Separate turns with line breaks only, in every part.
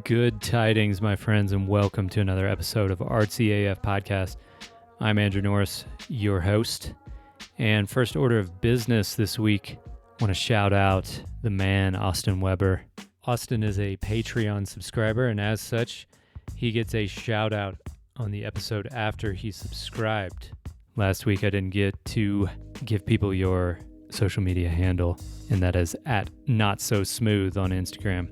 Good tidings, my friends, and welcome to another episode of Artsy AF Podcast. I'm Andrew Norris, your host. And first order of business this week, I want to shout out the man, Austin Weber. Austin is a Patreon subscriber, and as such, he gets a shout out on the episode after he subscribed. Last week, I didn't get to give people your social media handle, and that is at NotSoSmooth on Instagram.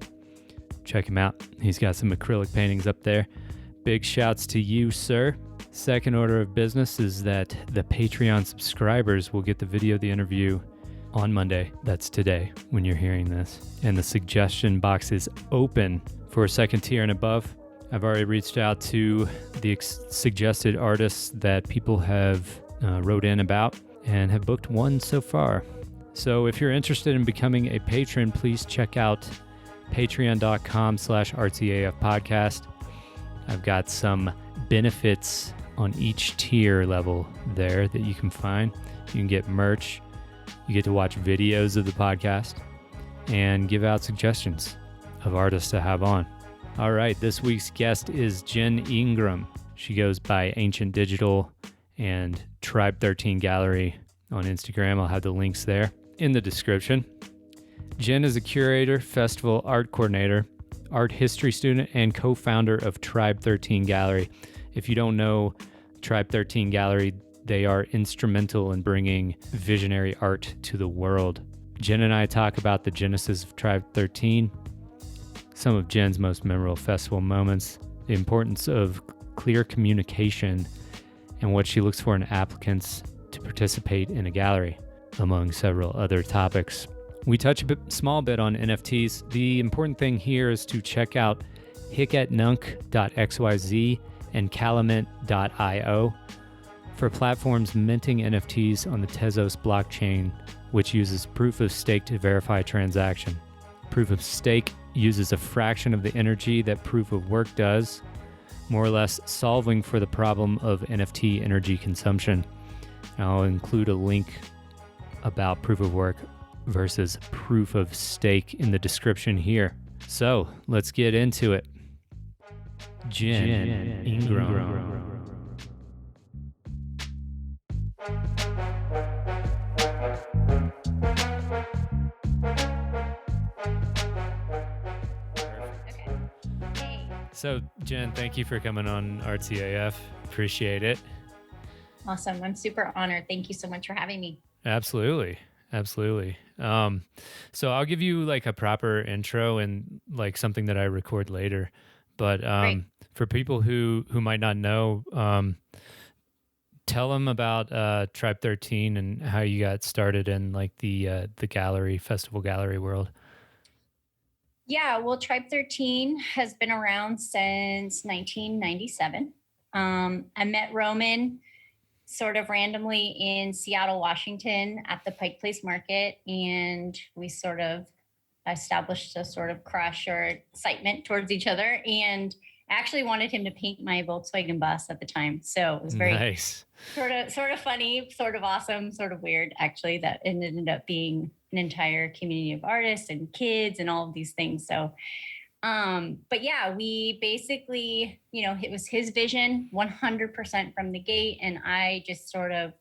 Check him out. He's got some acrylic paintings up there. Big shouts to you, sir. Second order of business is that the Patreon subscribers will get the video of the interview on Monday. That's today when you're hearing this. And the suggestion box is open for a second tier and above. I've already reached out to the suggested artists that people have wrote in about and have booked one so far. So if you're interested in becoming a patron, please check out patreon.com/RTAF podcast. I've got some benefits on each tier level there that you can find. You can get merch, you get to watch videos of the podcast, and give out suggestions of artists to have on. All right, this week's guest is Jen Ingram. She goes by Ancient Digital and Tribe 13 Gallery on Instagram. I'll have the links there in the description. Jen is a curator, festival art coordinator, art history student, and co-founder of Tribe 13 Gallery. If you don't know Tribe 13 Gallery, they are instrumental in bringing visionary art to the world. Jen and I talk about the genesis of Tribe 13, some of Jen's most memorable festival moments, the importance of clear communication, and what she looks for in applicants to participate in a gallery, among several other topics. We touch a small bit on NFTs. The important thing here is to check out hickatnunk.xyz and calumet.io for platforms minting NFTs on the Tezos blockchain, which uses proof of stake to verify a transaction. Proof of stake uses a fraction of the energy that proof of work does, more or less solving for the problem of NFT energy consumption. I'll include a link about proof of work versus proof of stake in the description here. So let's get into it. Jen Ingram. So Jen, thank you for coming on RTAF. Appreciate it.
Awesome. I'm super honored. Thank you so much for having me.
Absolutely. So I'll give you like a proper intro and like something that I record later. But for people who might not know, tell them about Tribe 13 and how you got started in like the gallery, festival gallery world.
Yeah, well, Tribe 13 has been around since 1997. I met Roman sort of randomly in Seattle, Washington at the Pike Place Market. And we sort of established a sort of crush or excitement towards each other. And I actually wanted him to paint my Volkswagen bus at the time. So it was very
nice.
Sort of funny, sort of awesome, sort of weird, actually, that it ended up being an entire community of artists and kids and all of these things. So but yeah, we basically, it was his vision 100% from the gate. And I just sort of,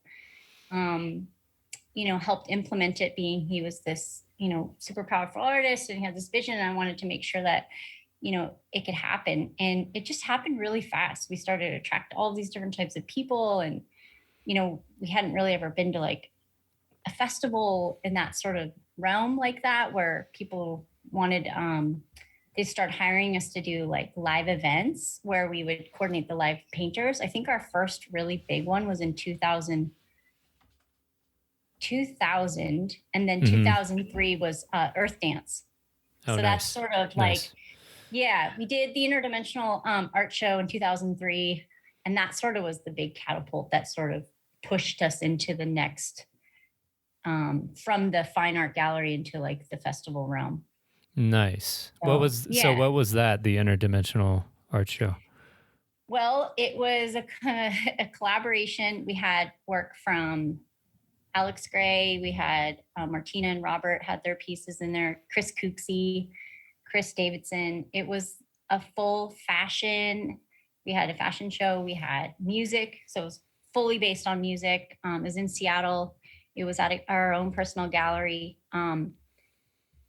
helped implement it, being he was this, super powerful artist and he had this vision. And I wanted to make sure that, it could happen. And it just happened really fast. We started to attract all these different types of people. And, we hadn't really ever been to like a festival in that sort of realm like that, where people wanted, they started hiring us to do like live events where we would coordinate the live painters. I think our first really big one was in 2000, and then 2003 was Earth Dance.
Oh,
so
nice.
That's sort of like, yeah, we did the interdimensional art show in 2003. And that sort of was the big catapult that sort of pushed us into the next, from the fine art gallery into like the festival realm.
Nice.
So,
What was that, the interdimensional art show?
Well, it was a collaboration. We had work from Alex Gray. We had Martina and Robert had their pieces in there. Chris Cooksey, Chris Davidson. It was a full fashion. We had a fashion show. We had music. So it was fully based on music. It was in Seattle. It was at our own personal gallery.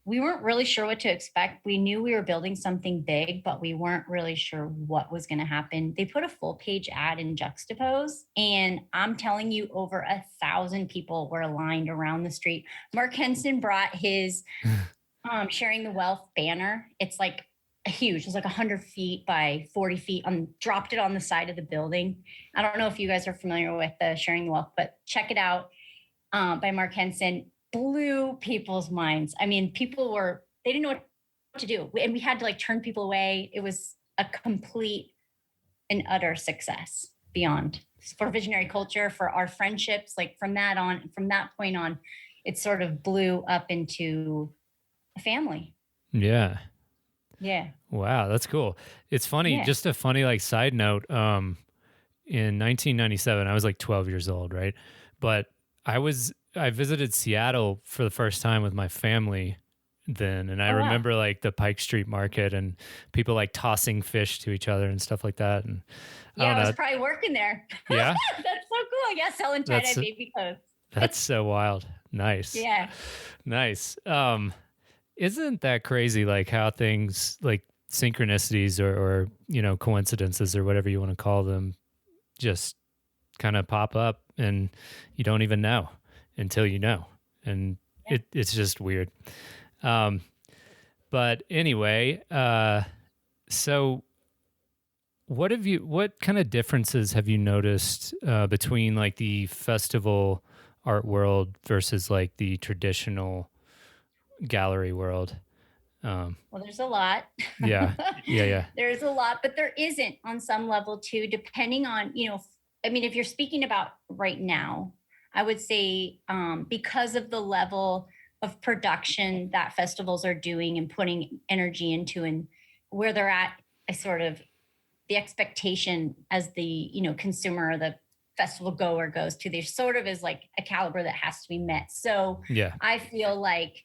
We weren't really sure what to expect. We knew we were building something big, but we weren't really sure what was going to happen. They put a full page ad in Juxtapose, and I'm telling you, over 1,000 people were lined around the street. Mark Henson brought his Sharing the Wealth banner. It's like huge. It's like 100 feet by 40 feet, dropped it on the side of the building. I don't know if you guys are familiar with the Sharing the Wealth, but check it out, by Mark Henson. Blew people's minds. I mean, they didn't know what to do. And we had to like turn people away. It was a complete and utter success beyond, for visionary culture, for our friendships. Like from that point on, it sort of blew up into a family.
Yeah.
Yeah.
Wow. That's cool. It's funny. Yeah. Just a funny, like, side note. In 1997, I was like 12 years old. Right. But I visited Seattle for the first time with my family then. And I remember like the Pike Street Market and people like tossing fish to each other and stuff like that. And
I was probably working there.
Yeah.
That's so cool. Yeah. Selling tie-dye baby clothes.
That's so wild. Nice.
Yeah.
Nice. Isn't that crazy? Like how things like synchronicities or, coincidences or whatever you want to call them just kind of pop up and you don't even know until you know. And it's just weird. But anyway, so what kind of differences have you noticed between like the festival art world versus like the traditional gallery world?
Well, there's a lot.
Yeah.
There's a lot, but there isn't on some level too, depending on, if you're speaking about right now, I would say because of the level of production that festivals are doing and putting energy into and where they're at, the expectation as the, consumer or the festival goer goes to, there sort of is like a caliber that has to be met. So yeah. I feel like,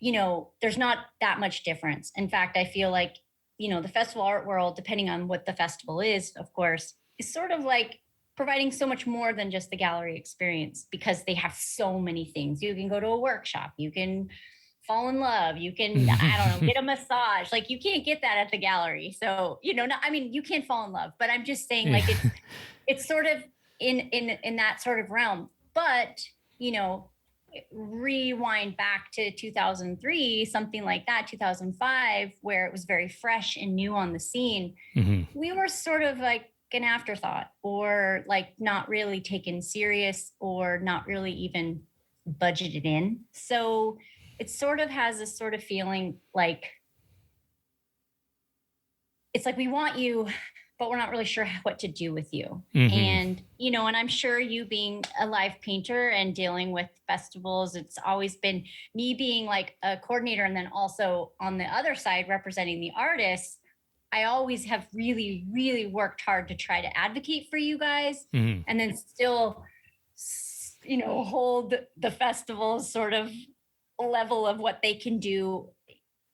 there's not that much difference. In fact, I feel like, the festival art world, depending on what the festival is, of course, is sort of like providing so much more than just the gallery experience because they have so many things. You can go to a workshop, you can fall in love, you can, get a massage. Like you can't get that at the gallery. So, you can't fall in love, but I'm just saying like it's sort of in that sort of realm. But, rewind back to 2003, something like that, 2005, where it was very fresh and new on the scene. Mm-hmm. We were sort of like an afterthought or like not really taken serious or not really even budgeted in. So it sort of has this sort of feeling like it's like we want you, but we're not really sure what to do with you. Mm-hmm. And, and I'm sure you being a live painter and dealing with festivals, it's always been me being like a coordinator and then also on the other side representing the artists. I always have really, really worked hard to try to advocate for you guys mm-hmm. and then still, hold the festival's sort of level of what they can do,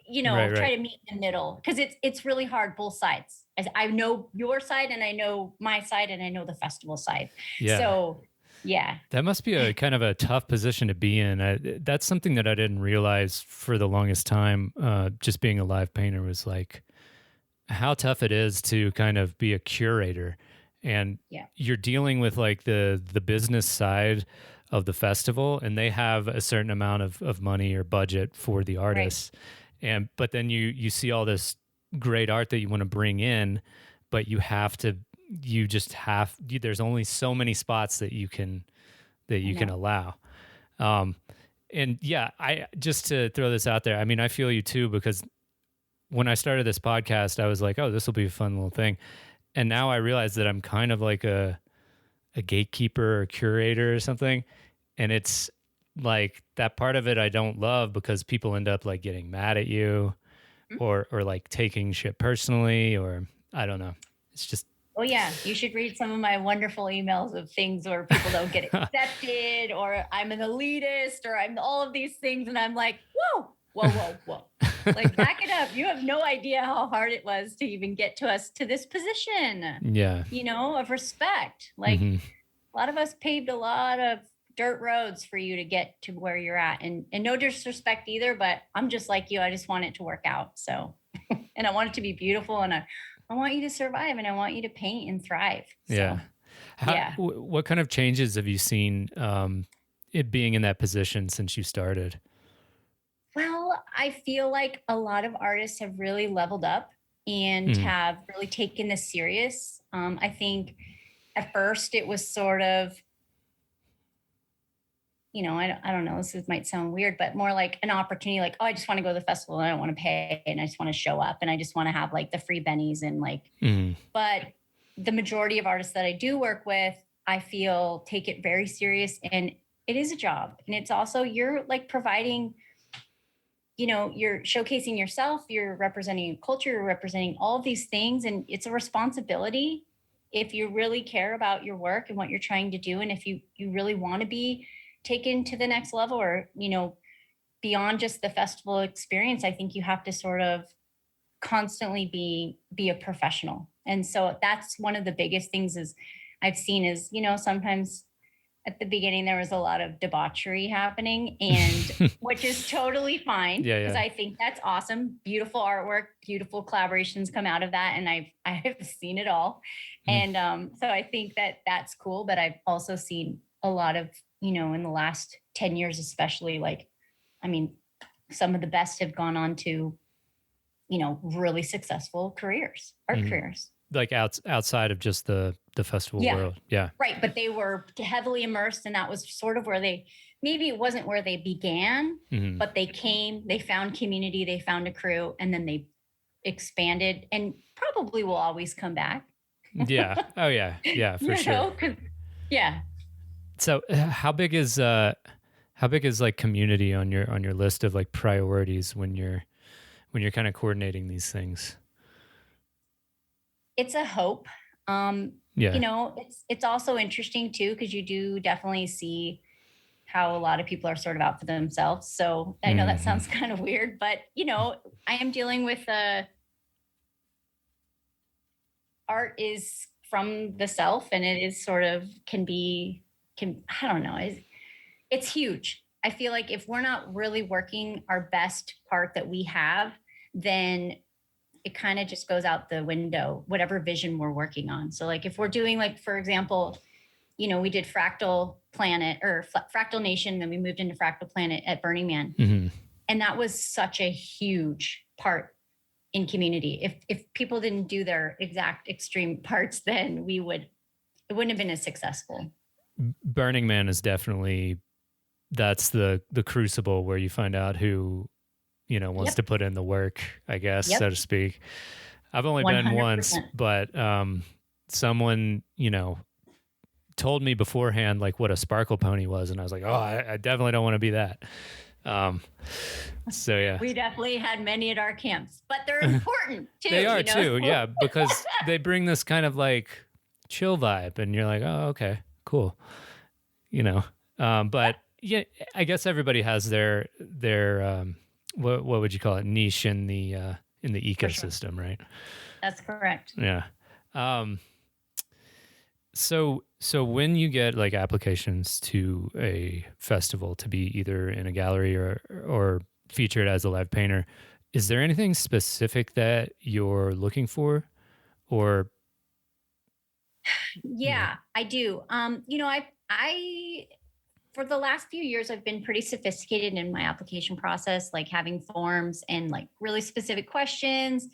try to meet in the middle. Because it's really hard, both sides. As I know your side and I know my side and I know the festival side. Yeah. So, yeah.
That must be a kind of a tough position to be in. That's something that I didn't realize for the longest time. Just being a live painter was like, how tough it is to kind of be a curator and you're dealing with like the business side of the festival and they have a certain amount of money or budget for the artists. Right. But then you see all this great art that you want to bring in, but there's only so many spots that you can allow. And yeah, I just to throw this out there, I feel you too, because when I started this podcast, I was like, oh, this will be a fun little thing. And now I realize that I'm kind of like a gatekeeper or curator or something. And it's like that part of it I don't love because people end up like getting mad at you or like taking shit personally, or I don't know. It's just.
Oh yeah. You should read some of my wonderful emails of things where people don't get accepted or I'm an elitist or I'm all of these things. And I'm like, whoa. Like, back it up. You have no idea how hard it was to even get to us to this position,
Yeah.
of respect. Like, a lot of us paved a lot of dirt roads for you to get to where you're at. And no disrespect either, but I'm just like you. I just want it to work out. So, and I want it to be beautiful, and I want you to survive, and I want you to paint and thrive. So,
Yeah. What kind of changes have you seen it being in that position since you started?
Well, I feel like a lot of artists have really leveled up and have really taken this serious. I think at first it was sort of, I don't know, might sound weird, but more like an opportunity, like, oh, I just want to go to the festival and I don't want to pay and I just want to show up and I just want to have like the free bennies and like, but the majority of artists that I do work with, I feel take it very serious, and it is a job. And it's also, you're like providing, you're showcasing yourself, you're representing a culture, you're representing all of these things. And it's a responsibility if you really care about your work and what you're trying to do. And if you really want to be taken to the next level, or, beyond just the festival experience, I think you have to sort of constantly be a professional. And so that's one of the biggest things I've seen is, sometimes at the beginning there was a lot of debauchery happening, and which is totally fine, because I think that's awesome. Beautiful artwork, beautiful collaborations come out of that, and I have seen it all. And so I think that's cool. But I've also seen a lot of, in the last 10 years especially, like, I mean, some of the best have gone on to, really successful careers, art careers.
Like outside of just the festival world. Yeah.
Right. But they were heavily immersed, and that was sort of where maybe it wasn't where they began, but they found community, they found a crew, and then they expanded, and probably will always come back.
Yeah. Oh yeah. Yeah, for sure.
Yeah.
So how big is like community on your list of like priorities when you're kind of coordinating these things?
It's a hope. It's also interesting too, because you do definitely see how a lot of people are sort of out for themselves. So I know that sounds kind of weird, but I am dealing with art is from the self, and it is sort of can I don't know, it's huge. I feel like if we're not really working our best part that we have, then it kind of just goes out the window, whatever vision we're working on. So like if we're doing, like, for example, we did Fractal Planet or Fractal Nation, then we moved into Fractal Planet at Burning Man. And that was such a huge part in community. If people didn't do their exact extreme parts, then it wouldn't have been as successful.
Burning Man is definitely, that's the crucible where you find out who wants to put in the work, I guess, so to speak. I've only 100%. Been once, but someone, told me beforehand, like, what a sparkle pony was. And I was like, oh, I definitely don't want to be that. So, yeah.
We definitely had many at our camps, but they're important too.
They are too, yeah, because they bring this kind of like chill vibe, and you're like, oh, okay, cool. But yeah, I guess everybody has their what would you call it, niche in the ecosystem, right?
That's correct.
Yeah. So when you get like applications to a festival to be either in a gallery or featured as a live painter, is there anything specific that you're looking for, or?
Yeah, I do. I for the last few years, I've been pretty sophisticated in my application process, like having forms and like really specific questions.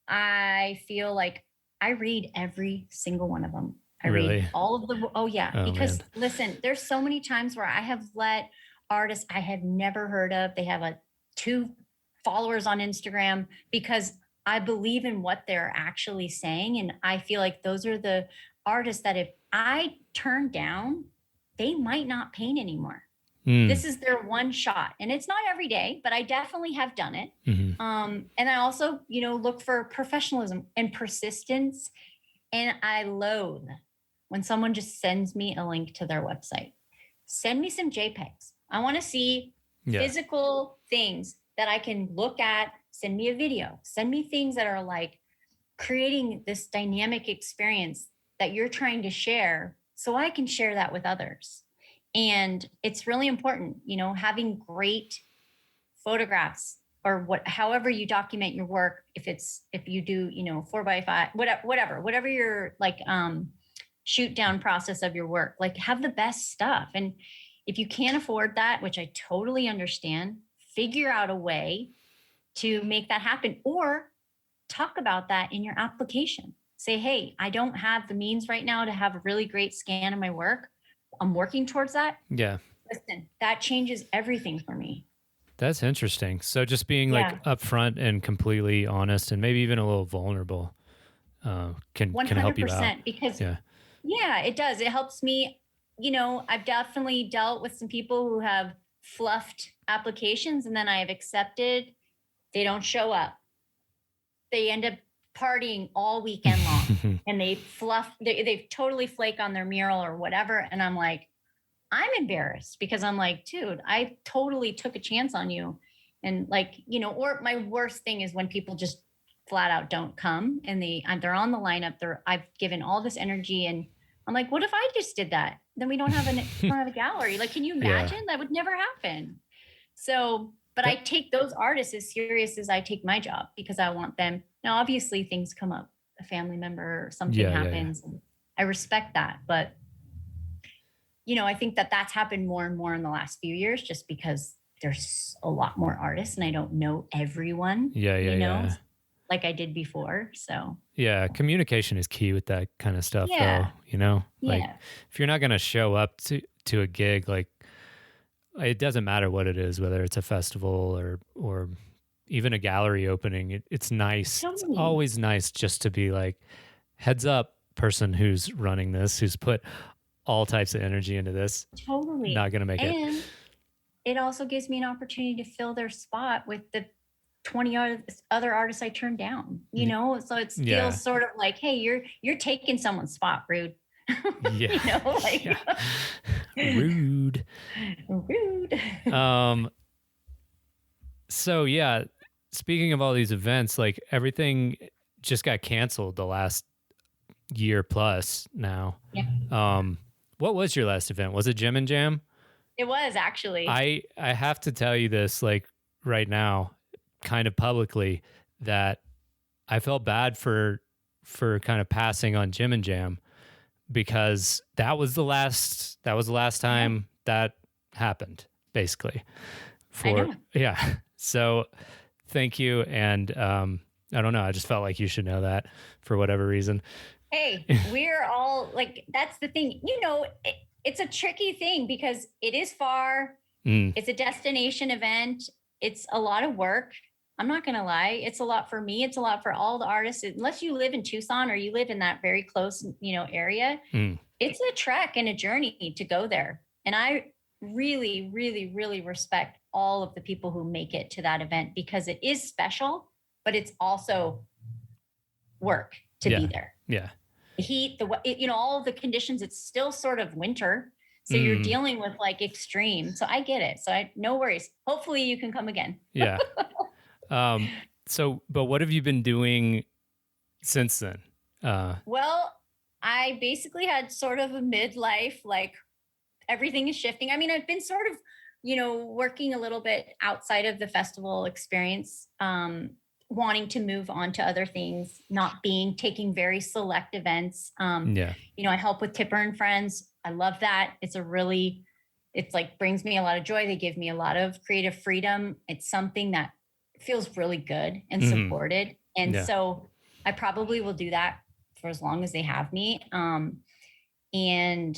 I feel like I read every single one of them. I read all of them. Oh yeah. Because listen, there's so many times where I have let artists I have never heard of, they have 2 followers on Instagram, because I believe in what they're actually saying. And I feel like those are the artists that if I turn down, they might not paint anymore. This is their one shot. And it's not every day, but I definitely have done it. And I also, look for professionalism and persistence. And I loathe when someone just sends me a link to their website. Send me some JPEGs. I want to see
Yeah.
physical things that I can look at, send me a video, send me things that are like creating this dynamic experience that you're trying to share so I can share that with others. And it's really important, having great photographs or however you document your work. If you do, 4x5, whatever your like, shoot down process of your work, like have the best stuff. And if you can't afford that, which I totally understand, figure out a way to make that happen, or talk about that in your application. Say, hey, I don't have the means right now to have a really great scan of my work. I'm working towards that.
Yeah.
Listen, that changes everything for me.
That's interesting. So just being like upfront and completely honest and maybe even a little vulnerable can help you out.
Because it does. It helps me. I've definitely dealt with some people who have fluffed applications, and then I have accepted they don't show up. They end up partying all weekend long and they've totally flake on their mural or whatever. And I'm like, I'm embarrassed because I'm like, dude, I totally took a chance on you. And like, or my worst thing is when people just flat out don't come and they're on the lineup. I've given all this energy and I'm like, what if I just did that? Then we don't have a gallery. Like, can you imagine? That would never happen. So, but I take those artists as serious as I take my job because I want them. Now, obviously things come up, a family member or something happens. And I respect that. But, I think that's happened more and more in the last few years just because there's a lot more artists and I don't know everyone, like I did before. So
yeah, communication is key with that kind of stuff though, like if you're not going to show up to a gig, like it doesn't matter what it is, whether it's a festival or even a gallery opening, it's nice. Totally. It's always nice just to be like, heads up, person who's running this, who's put all types of energy into this.
Totally.
Not going to make it.
And it also gives me an opportunity to fill their spot with the 20 other artists I turned down, so it feels sort of like, hey, you're taking someone's spot, rude.
Rude. So yeah, speaking of all these events, like everything just got canceled the last year plus now. What was your last event? Was it Gem and Jam?
It was actually.
I have to tell you this, like right now, kind of publicly, that I felt bad for kind of passing on Gem and Jam because that was the last time that happened, basically. So thank you. And I don't know, I just felt like you should know that for whatever reason.
Hey, we're all like, that's the thing, it's a tricky thing because it is far. It's a destination event. It's a lot of work. I'm not going to lie. It's a lot for me. It's a lot for all the artists. Unless you live in Tucson or you live in that very close, area, it's a trek and a journey to go there. And I really, really, really respect all of the people who make it to that event because it is special, but it's also work to be there.
Yeah.
The heat, all of the conditions, it's still sort of winter. So you're dealing with like extreme. So I get it. So no worries. Hopefully you can come again.
Yeah. But what have you been doing since then?
Well, I basically had sort of a midlife, like everything is shifting. I mean, I've been sort of, working a little bit outside of the festival experience, wanting to move on to other things, taking very select events. I help with Tipper and Friends. I love that. It's like brings me a lot of joy. They give me a lot of creative freedom. It's something that feels really good and supported. And so I probably will do that for as long as they have me. And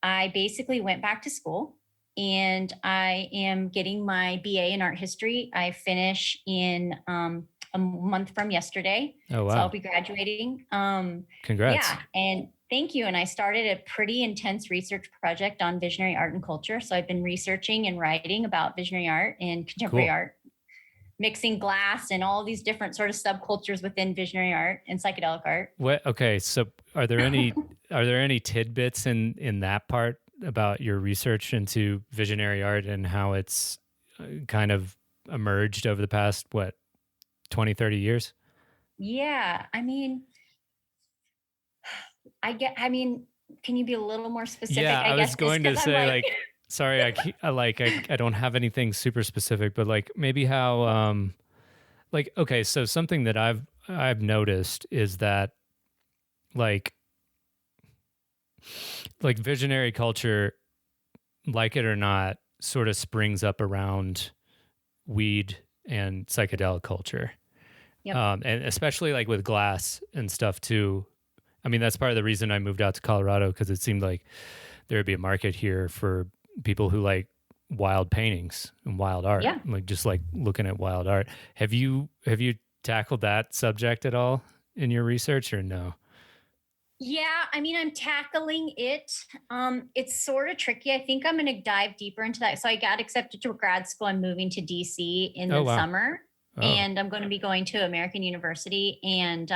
I basically went back to school and I am getting my BA in art history. I finish in a month from yesterday.
Oh, wow.
So I'll be graduating.
Congrats.
Yeah. And thank you. And I started a pretty intense research project on visionary art and culture. So I've been researching and writing about visionary art and contemporary art, mixing glass and all these different sort of subcultures within visionary art and psychedelic art.
Okay. So are there any tidbits in that part about your research into visionary art and how it's kind of emerged over the past, 20, 30 years?
Yeah. Can you be a little more specific?
Yeah,
I
I was
guess just
going to
because I'm
say
like,
like, sorry, I don't have anything super specific, but like maybe how, like, okay, so something that I've noticed is that like visionary culture, like it or not, sort of springs up around weed and psychedelic culture.
yep.
And especially like with glass and stuff too. I mean, that's part of the reason I moved out to Colorado, because it seemed like there would be a market here for people who like wild paintings and wild art,
Yeah.
like just like looking at wild art. Have you tackled that subject at all in your research, or no?
Yeah, I'm tackling it. It's sort of tricky. I think I'm going to dive deeper into that. So I got accepted to a grad school. I'm moving to DC in
Oh
the
wow.
summer,
Oh,
and I'm going to be going to American University and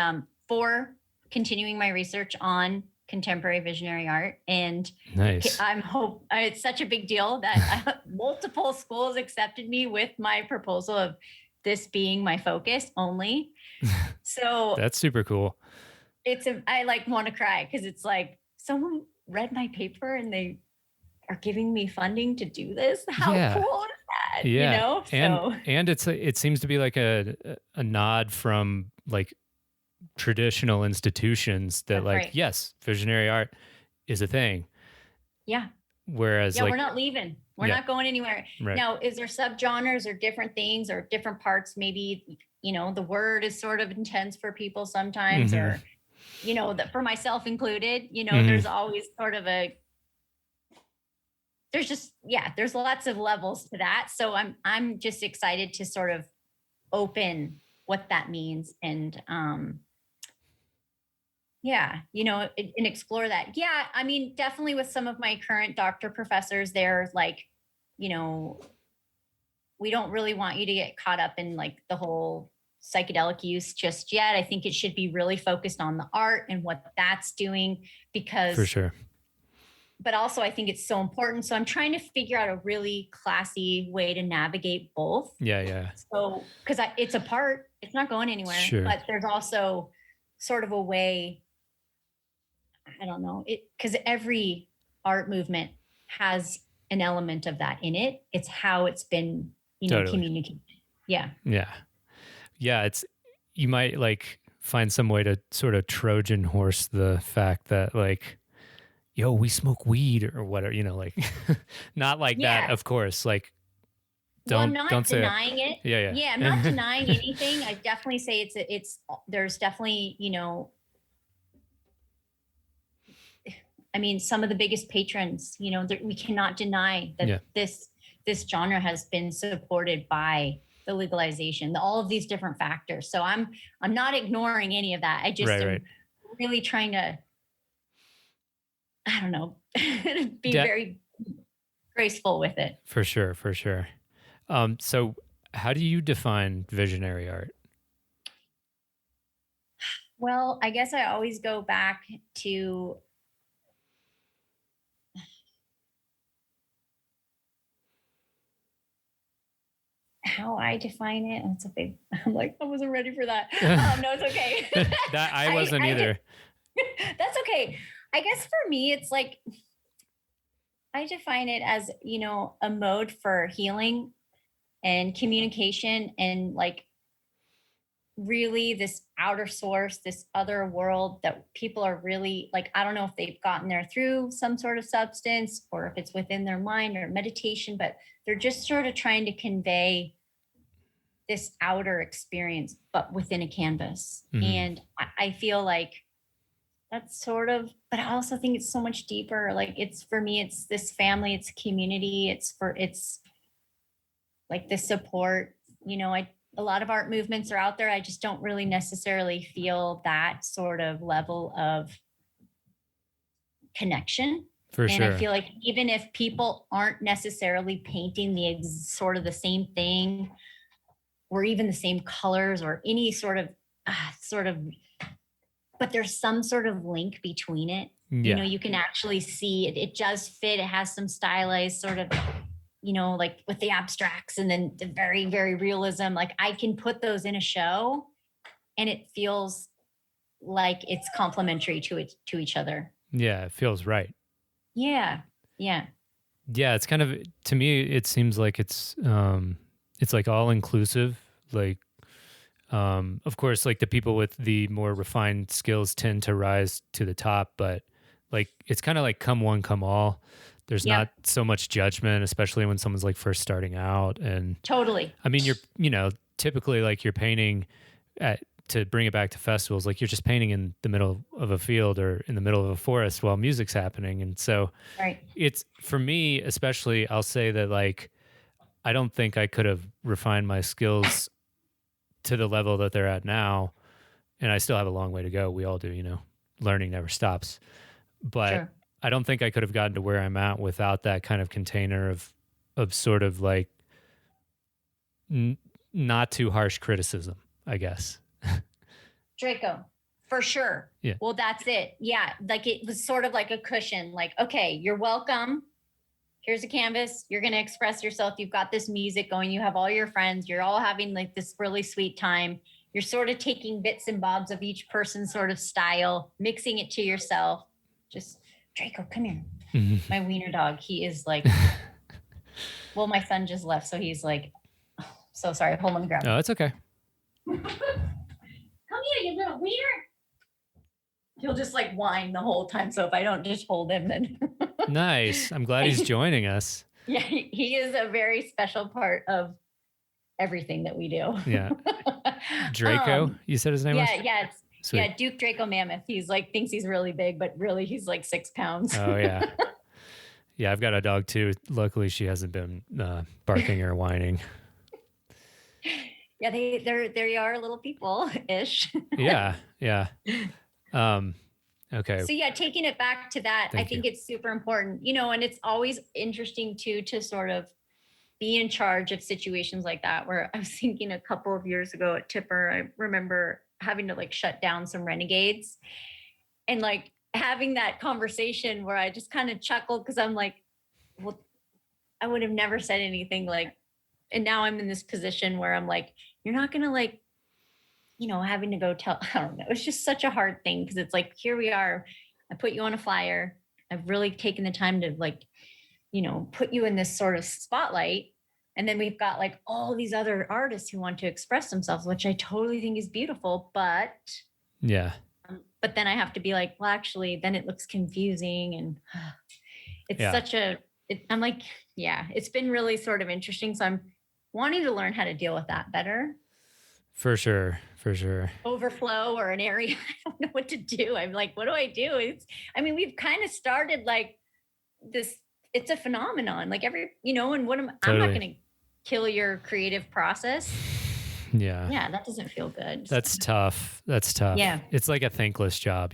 for continuing my research on contemporary visionary art. And
nice.
it's such a big deal that multiple schools accepted me with my proposal of this being my focus only. So
That's super cool.
I like want to cry because it's like someone read my paper and they are giving me funding to do this. How
Yeah.
cool is that?
Yeah. And
So
it seems to be like a nod from like traditional institutions that
that's
like,
right.
yes, visionary art is a thing.
Yeah.
Whereas
Yeah. We're
like,
not leaving. We're
yeah,
not going anywhere.
right.
Now, is there subgenres or different things or different parts? Maybe, the word is sort of intense for people sometimes,
Hmm.
or, that for myself included,
Hmm.
there's always sort of there's lots of levels to that. So I'm just excited to sort of open what that means and yeah, and explore that. Yeah, definitely with some of my current doctor professors, they're like, you know, we don't really want you to get caught up in like the whole psychedelic use just yet. I think it should be really focused on the art and what that's doing
For
because
sure.
but also I think it's so important. So I'm trying to figure out a really classy way to navigate both.
Yeah. Yeah.
So, because it's a part, it's not going anywhere,
Sure.
but there's also sort of a way, I don't know, because every art movement has an element of that in it. It's how it's been,
Totally.
communicated. Yeah.
Yeah. Yeah. You might like find some way to sort of Trojan horse the fact that like, yo, we smoke weed or whatever, like not like that,
Yeah.
of course. Like,
Well, I'm
don't
not
say it.
denying it.
Yeah.
Yeah, I'm not denying anything. I definitely say there's definitely, some of the biggest patrons, we cannot deny that
Yeah.
this genre has been supported by the legalization, all of these different factors. So I'm not ignoring any of that. I just
Right.
am
Right.
really trying to, I don't know, be
Yeah.
very graceful with it.
For sure. For sure. So how do you define visionary art?
Well, I guess I always go back to how I define it. It's a big, I'm like, I wasn't ready for that. No, it's okay.
That I wasn't either.
That's okay. I guess for me, it's like, I define it as, a mode for healing and communication and like really this outer source, this other world that people are really like, I don't know if they've gotten there through some sort of substance or if it's within their mind or meditation, but they're just sort of trying to convey this outer experience, but within a canvas.
Mhm.
And I feel like that's sort of, but I also think it's so much deeper. Like it's for me, it's this family, it's community, it's like this support. A lot of art movements are out there. I just don't really necessarily feel that sort of level of connection.
For
And
sure.
I feel like even if people aren't necessarily painting sort of the same thing, or even the same colors, or any sort of, but there's some sort of link between it. You
Yeah.
know, you can actually see it. It does fit. It has some stylized sort of, you know, like with the abstracts and then the very, very realism. Like I can put those in a show and it feels like it's complementary to each other.
Yeah. It feels right.
Yeah. Yeah.
Yeah. It's kind of, to me, it seems like it's like all inclusive. Like, of course, like the people with the more refined skills tend to rise to the top, but like it's kind of like come one, come all. There's not
Yep.
so much judgment, especially when someone's like first starting out. And
Totally.
I mean, typically like you're painting to bring it back to festivals, like you're just painting in the middle of a field or in the middle of a forest while music's happening. And so
Right.
it's for me, especially, I'll say that like, I don't think I could have refined my skills to the level that they're at now. And I still have a long way to go. We all do, learning never stops. But
Sure.
I don't think I could have gotten to where I'm at without that kind of container of sort of like not too harsh criticism, I guess.
Draco, for sure.
Yeah.
Well, that's it. Yeah. Like it was sort of like a cushion, like, okay, you're welcome. Here's a canvas. You're going to express yourself. You've got this music going. You have all your friends. You're all having like this really sweet time. You're sort of taking bits and bobs of each person's sort of style, mixing it to yourself. Just Draco, come here.
Mm-hmm.
My wiener dog. He is like, well, my son just left. So he's like, oh, so sorry. Hold on, grab him.
Oh, it's okay.
Come here, you little wiener. He'll just like whine the whole time. So if I don't just hold him, then.
Nice. I'm glad he's joining us.
Yeah, he is a very special part of everything that we do.
Yeah. Draco, you said his name was?
Yeah.
Sweet.
Yeah, Duke Draco Mammoth. He's like, thinks he's really big, but really he's like 6 pounds.
Oh, yeah. Yeah, I've got a dog too. Luckily, she hasn't been barking or whining.
Yeah, they are little people-ish.
Yeah. Okay.
So yeah, taking it back to that, I think it's super important, and it's always interesting too, to sort of be in charge of situations like that, where I was thinking a couple of years ago at Tipper, I remember having to like shut down some renegades and like having that conversation where I just kind of chuckled because I'm like, well, I would have never said anything like, and now I'm in this position where I'm like, you're not going to like, having to go tell, I don't know. It's just such a hard thing because it's like, here we are. I put you on a flyer. I've really taken the time to like, put you in this sort of spotlight. And then we've got like all these other artists who want to express themselves, which I totally think is beautiful. But
yeah.
But then I have to be like, well, actually, then it looks confusing. And it's I'm like, yeah, it's been really sort of interesting. So I'm wanting to learn how to deal with that better.
For sure.
Overflow or an area. I don't know what to do. I'm like, what do I do? We've kind of started like this, it's a phenomenon. Like and I'm not going to kill your creative process.
Yeah.
Yeah. That doesn't feel good.
That's tough.
Yeah.
It's like a thankless job,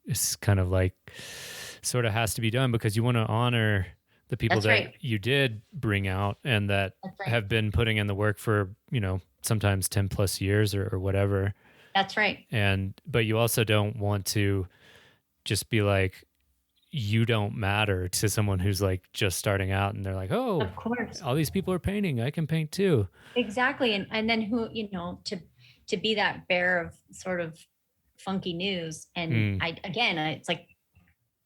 It's kind of like sort of has to be done because you want to honor the people you did bring out and that have been putting in the work for, sometimes 10 plus years or whatever.
That's right.
But you also don't want to just be like, you don't matter to someone who's like just starting out and they're like, oh,
of course,
all these people are painting. I can paint too.
Exactly. And then who, to be that bearer of sort of funky news. And it's like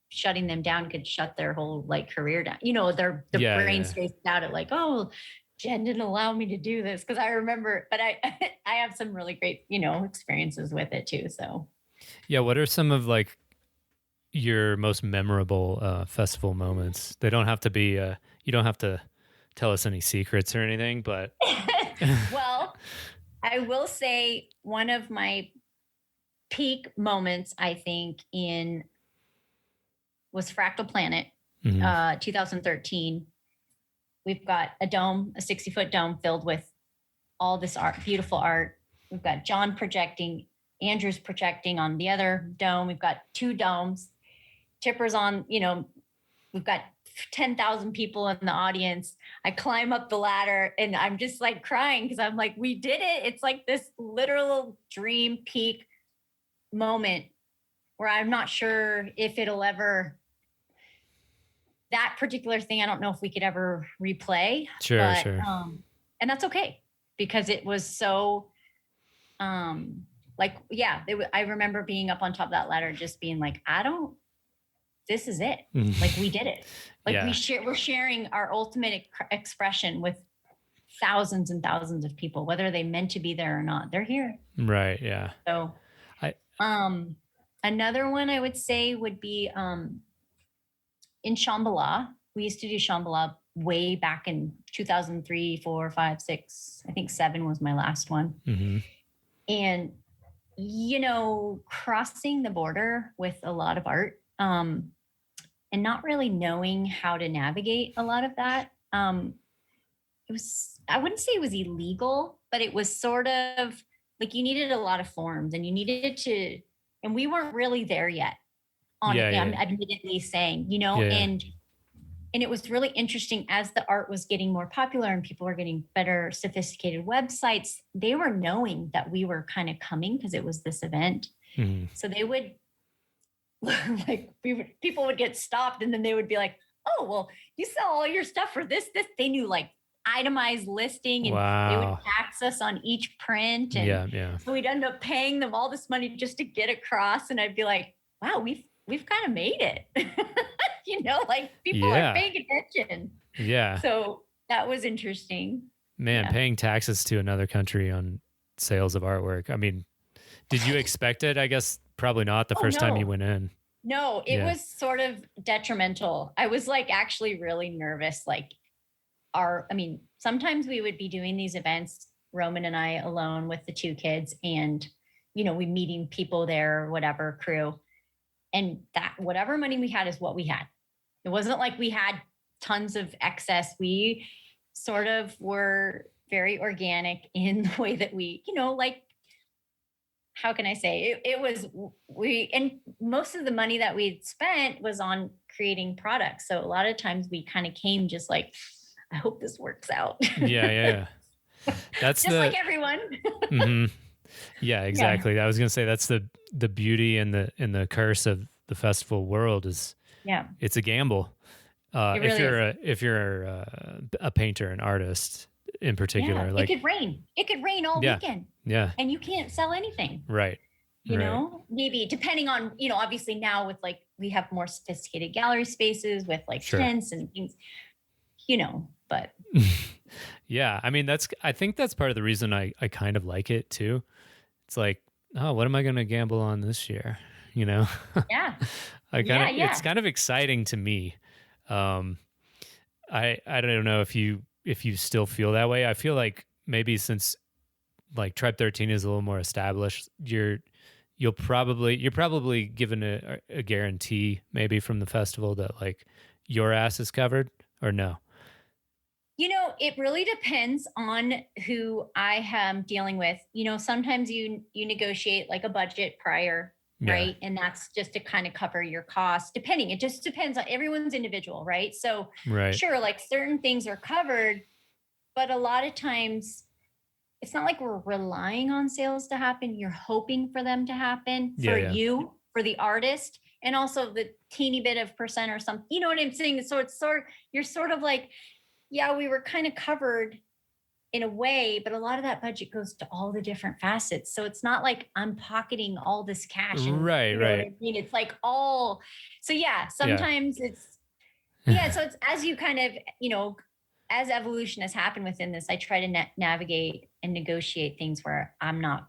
shutting them down could shut their whole like career down. The brain spaced out at like, oh, Jen didn't allow me to do this. Cause I remember, but I have some really great, experiences with it too. So
yeah. What are some of like your most memorable festival moments? They don't have to be, you don't have to tell us any secrets or anything, but.
Well, I will say one of my peak moments, I think was Fractal Planet, 2013. We've got a dome, a 60-foot dome filled with all this art, beautiful art. We've got John projecting, Andrew's projecting on the other dome. We've got 2 domes. Tipper's on, we've got 10,000 people in the audience. I climb up the ladder and I'm just like crying because I'm like, we did it. It's like this literal dream peak moment. where I'm not sure if it'll ever, that particular thing, I don't know if we could ever replay.
Sure,
but,
sure.
And that's okay, because it was so, like, yeah, I remember being up on top of that ladder, just being like, this is it. Like, we did it. Like, we're sharing our ultimate expression with thousands and thousands of people, whether they meant to be there or not. They're here.
Right. Yeah.
So, another one I would say would be, in Shambhala. We used to do Shambhala way back in 2003, 4, 5, 6. I think 7 was my last one.
Mm-hmm.
And, crossing the border with a lot of art, and not really knowing how to navigate a lot of that. It was, I wouldn't say it was illegal, but it was sort of like you needed a lot of forms, and you needed to, and we weren't really there yet on it. I'm admittedly saying, and it was really interesting as the art was getting more popular and people were getting better, sophisticated websites. They were knowing that we were kind of coming because it was this event.
Mm-hmm.
So they would, people would get stopped, and then they would be like, "Oh, well, you sell all your stuff for this." They knew, like, itemized listing, and they would tax us on each print. And so we'd end up paying them all this money just to get across. And I'd be like, wow, we've kind of made it. Like, people are paying attention.
Yeah.
So that was interesting.
Man, paying taxes to another country on sales of artwork. I mean, did you expect it? I guess probably not the first time you went in.
No, it was sort of detrimental. I was, like, actually really nervous. Like, sometimes we would be doing these events, Roman and I alone with the 2 kids, and, we meeting people there or whatever, crew. And that whatever money we had is what we had. It wasn't like we had tons of excess. We sort of were very organic in the way that we, like, how can I say it was, and most of the money that we'd spent was on creating products. So a lot of times we kind of came just like, I hope this works out.
Yeah. That's
just like everyone.
Mm-hmm. Yeah, exactly. Yeah. I was going to say that's the beauty and the curse of the festival world is it's a gamble. If you're a painter, an artist in particular, like,
it could rain all weekend.
Yeah.
And you can't sell anything.
Right.
You know, maybe depending on, obviously now with, like, we have more sophisticated gallery spaces with, like, tents and things, but.
Yeah. I mean, I think that's part of the reason I kind of like it too. It's like, oh, what am I going to gamble on this year? Yeah. It's kind of exciting to me. I don't know if you still feel that way. I feel like maybe since, like, Tribe 13 is a little more established, you're probably given a guarantee maybe from the festival that, like, your ass is covered, or no?
It really depends on who I am dealing with. Sometimes you negotiate, like, a budget prior, right? And that's just to kind of cover your costs, depending. It just depends on everyone's individual, right? So sure, like, certain things are covered, but a lot of times it's not like we're relying on sales to happen. You're hoping for them to happen for you, for the artist, and also the teeny bit of percent or something. You know what I'm saying? So you're sort of like, we were kind of covered in a way, but a lot of that budget goes to all the different facets. So it's not like I'm pocketing all this cash. And,
right.
I mean, it's like all. So sometimes it's So it's as you kind of as evolution has happened within this, I try to navigate and negotiate things where I'm not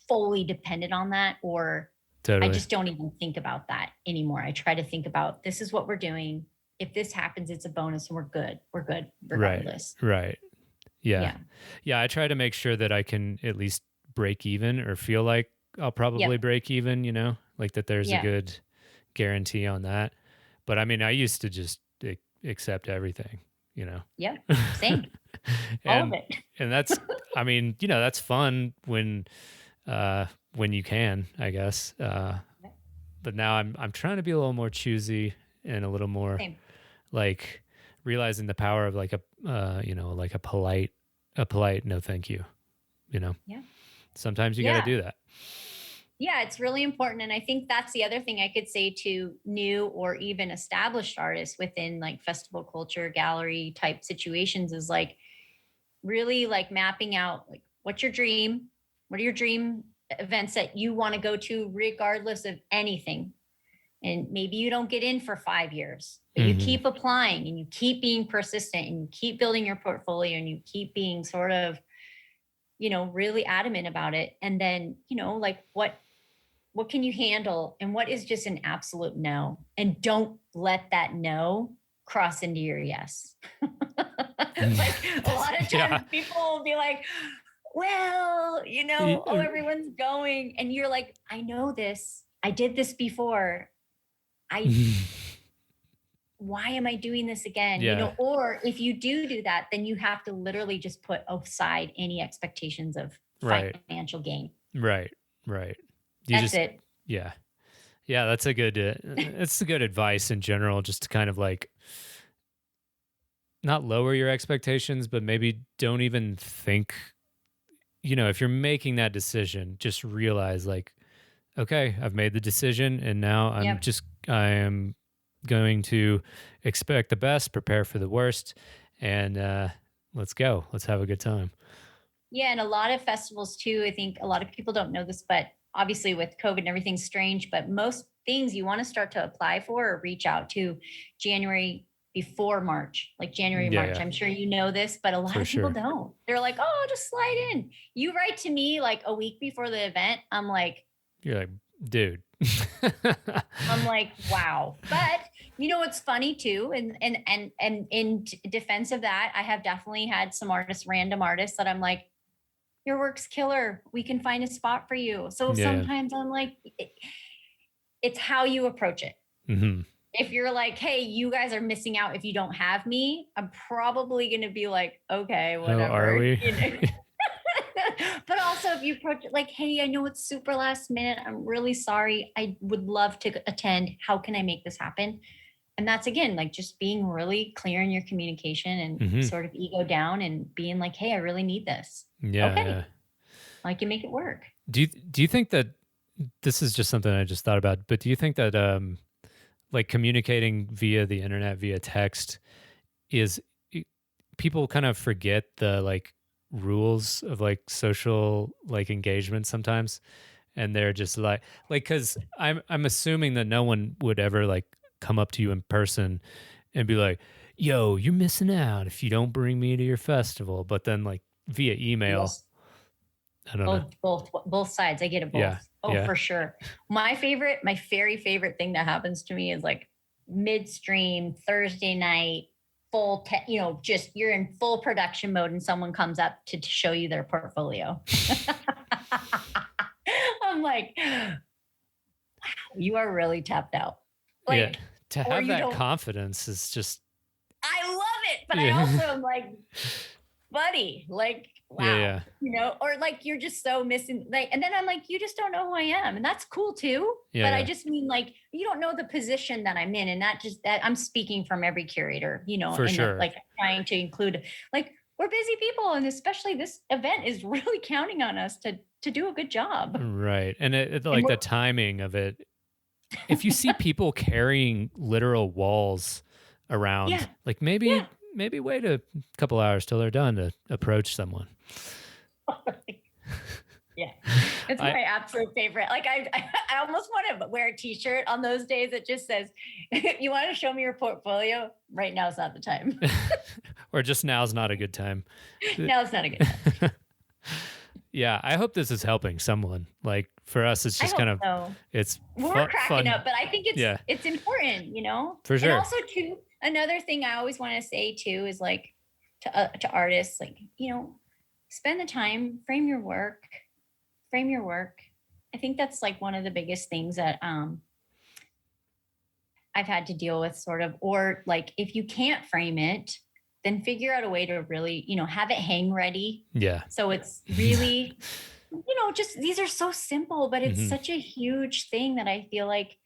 fully dependent on that, or I just don't even think about that anymore. I try to think about, this is what we're doing. If this happens, it's a bonus, and we're good regardless.
Right. Yeah. I try to make sure that I can at least break even, or feel like I'll probably break even, like that there's a good guarantee on that. But I mean, I used to just accept everything,
Yeah, same.
All
of it.
And that's, I mean, that's fun when you can, I guess. But now I'm trying to be a little more choosy and a little more like realizing the power of, like, like a polite no thank you,
Yeah.
Sometimes you got to do that.
Yeah, it's really important. And I think that's the other thing I could say to new or even established artists within like festival culture, gallery type situations is like really like mapping out like what's your dream? What are your dream events that you want to go to regardless of anything? And maybe you don't get in for 5 years, but you
Mhm.
keep applying and you keep being persistent and you keep building your portfolio and you keep being sort of, really adamant about it. And then, like what can you handle and what is just an absolute no? And don't let that no cross into your yes. Like a lot of
Yeah.
times people will be like, well, oh, everyone's going. And you're like, I know this. I did this before. Why am I doing this again?
Yeah.
Or if you do that, then you have to literally just put aside any expectations of
Right.
financial gain.
Right. Right. You
That's
just,
it.
yeah. Yeah. That's a good, it's a good advice in general, just to kind of like not lower your expectations, but maybe don't even think, if you're making that decision, just realize like, okay, I've made the decision and now
Yep.
I am going to expect the best, prepare for the worst, and let's go. Let's have a good time.
Yeah, and a lot of festivals too. I think a lot of people don't know this, but obviously with COVID and everything's strange, but most things you want to start to apply for or reach out to January before March, like January,
Yeah,
March.
yeah,
I'm sure you know this, but a lot
for
of people
sure.
don't. They're like, oh, just slide in. You write to me like a week before the event. I'm like,
You're like, dude.
wow. But what's funny too, and in defense of that, I have definitely had some artists, random artists that I'm like, your work's killer. We can find a spot for you. So
Yeah.
sometimes I'm like, it's how you approach it.
Mm-hmm.
If you're like, hey, you guys are missing out if you don't have me, I'm probably going to be like, okay,
Oh, are
whatever.
we?
But also if you approach it like, hey, I know it's super last minute. I'm really sorry. I would love to attend. How can I make this happen? And that's again, like just being really clear in your communication and
Mm-hmm.
sort of ego down and being like, hey, I really need this.
Yeah,
Okay.
yeah.
I can make it work.
Do you think that this is just something I just thought about, but do you think that like communicating via the internet, via text, is people kind of forget the like rules of like social like engagement sometimes, and they're just like because I'm assuming that no one would ever like come up to you in person and be like, yo, you're missing out if you don't bring me to your festival, but then like via email,
Yes.
I don't know.
Both sides. I get it
Yeah,
both. Oh,
yeah.
for sure. My very favorite thing that happens to me is like midstream Thursday night, just you're in full production mode and someone comes up to show you their portfolio. I'm like, wow, you are really tapped out. Like,
Yeah, to
or
have
you
that
don't,
confidence is just
I love it. But I
yeah.
also am like, buddy, like, wow,
Yeah.
or like you're just so missing, like, and then I'm like, you just don't know who I am, and that's cool too.
Yeah,
But I
yeah.
just mean like you don't know the position that I'm in, and that I'm speaking from every curator,
For
and
sure.
like trying to include like we're busy people, and especially this event is really counting on us to do a good job.
Right. And it
And
like the timing of it. If you see people carrying literal walls around,
yeah,
like
yeah.
maybe wait a couple hours till they're done to approach someone.
Yeah, it's
I
my absolute favorite. Like I almost want to wear a T-shirt on those days that just says, "You want to show me your portfolio? Right now is not the time.
or just now's not a good time.
Now it's not a good time."
Yeah, I hope this is helping someone. Like for us, it's
I
just
hope
kind of
so.
it's
We're cracking
fun.
up, but I think
Yeah,
it's important,
for
And
sure.
also too, another thing I always want to say too is like to artists, like spend the time, frame your work. I think that's like one of the biggest things that I've had to deal with, sort of, or like if you can't frame it, then figure out a way to really, have it hang ready.
Yeah.
So it's really, just these are so simple, but it's
Hmm.
such a huge thing that I feel like,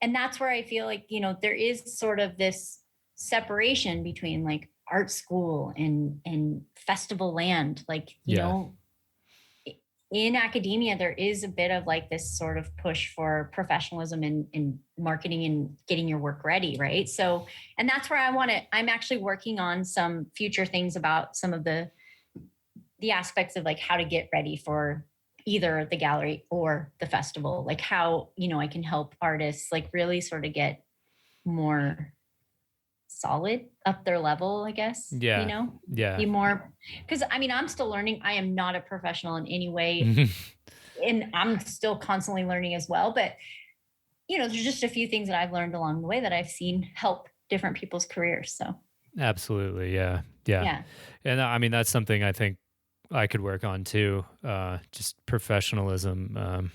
and that's where I feel like, there is sort of this separation between like art school and festival land. Like,
Yeah.
in academia, there is a bit of like this sort of push for professionalism in marketing and getting your work ready, right? So, and that's where I'm actually working on some future things about some of the aspects of like how to get ready for either the gallery or the festival, like how, I can help artists like really sort of get more solid up their level, I guess.
Yeah. Yeah.
Be more, because I mean, I'm still learning. I am not a professional in any way, and I'm still constantly learning as well. But there's just a few things that I've learned along the way that I've seen help different people's careers. So
absolutely. Yeah. Yeah.
yeah.
And I mean, that's something I think I could work on too. Just professionalism.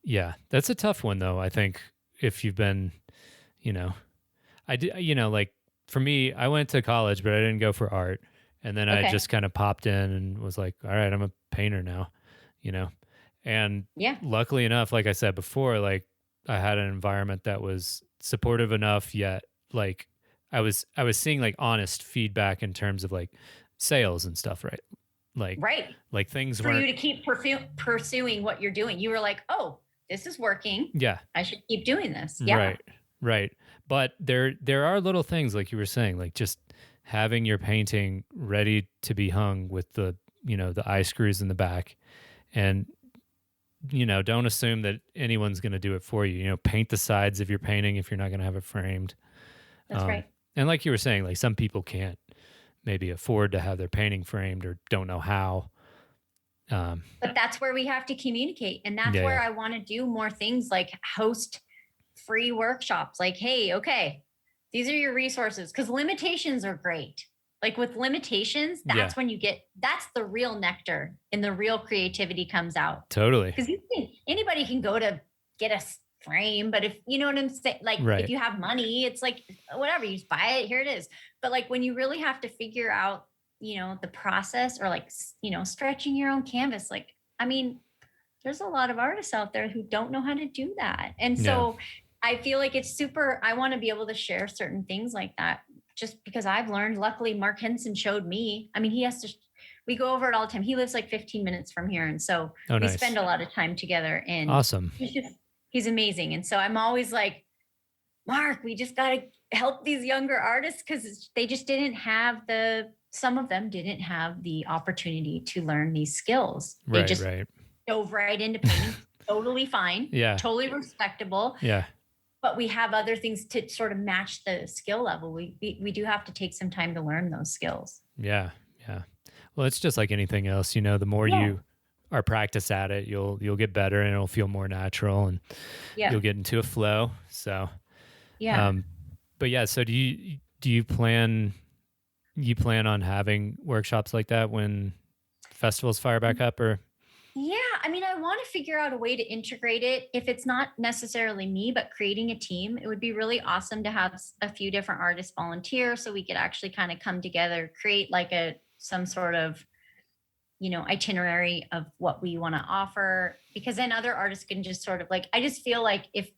Yeah, that's a tough one though. I think if you've been, I did, like for me, I went to college, but I didn't go for art. And then I
Okay.
just kind of popped in and was like, all right, I'm a painter now, and
Yeah.
luckily enough, like I said before, like I had an environment that was supportive enough, yet like I was seeing like honest feedback in terms of like sales and stuff, right?
Right.
Like things
For you
weren't,
to keep pursuing what you're doing. You were like, oh, this is working.
yeah,
I should keep doing this. Yeah.
right. But there are little things like you were saying, like just having your painting ready to be hung with the the eye screws in the back, and don't assume that anyone's going to do it for you. Paint the sides of your painting if you're not going to have it framed.
That's right.
And like you were saying, like some people can't maybe afford to have their painting framed or don't know how.
But that's where we have to communicate. And that's where I want to do more things like host free workshops. Like, hey, okay, these are your resources. Because limitations are great. Like with limitations, that's when that's the real nectar and the real creativity comes out.
Totally.
Because anybody can go to get a frame, but if you know what I'm saying, like if you have money, it's like whatever, you just buy it, here it is. But like when you really have to figure out the process, or like stretching your own canvas, like I mean there's a lot of artists out there who don't know how to do that. And so I feel like it's super, I want to be able to share certain things like that just because I've learned. Luckily Mark Henson showed me. I mean, we go over it all the time. He lives like 15 minutes from here, and so we spend a lot of time together. And
awesome.
He's amazing. And so I'm always like, Mark, we just got to help these younger artists because they just some of them didn't have the opportunity to learn these skills. They just dove right into painting. Totally fine. Yeah. Totally respectable.
Yeah.
But we have other things to sort of match the skill level. We do have to take some time to learn those skills.
Yeah. Yeah. Well, it's just like anything else, the more you are practiced at it, you'll get better and it'll feel more natural, and you'll get into a flow. So, but yeah, so do you plan on having workshops like that when festivals fire back up, or?
Yeah, I mean, I want to figure out a way to integrate it. If it's not necessarily me, but creating a team, it would be really awesome to have a few different artists volunteer so we could actually kind of come together, create like some sort of, itinerary of what we want to offer, because then other artists can just sort of like, I just feel like if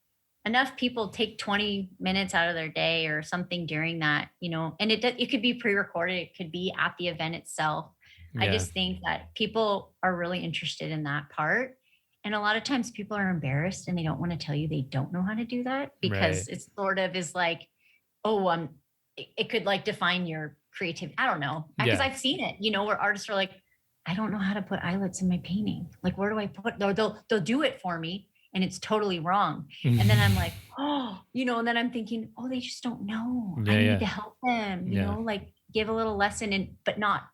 enough people take 20 minutes out of their day or something during that, and it could be pre-recorded, it could be at the event itself. I just think that people are really interested in that part. And a lot of times people are embarrassed and they don't want to tell you they don't know how to do that, because it's sort of is like, it could like define your creativity. I don't know. Because I've seen it, where artists are like, I don't know how to put eyelets in my painting. Like, where do I put, they'll do it for me and it's totally wrong. And then I'm like, and then I'm thinking, they just don't know. I need to help them, like give a little lesson, but not,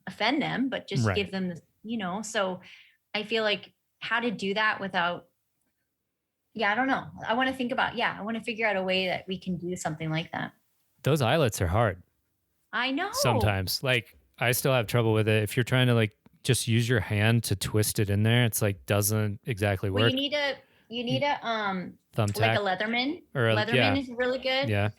offend them, but just give them the, so I feel like how to do that without, I don't know. I want to think about, I want to figure out a way that we can do something like that.
Those eyelets are hard.
I know.
Sometimes, like I still have trouble with it. If you're trying to like just use your hand to twist it in there, it's like doesn't exactly work.
Well, you need a
thumbtack,
like a Leatherman. Leatherman is really good.
Yeah.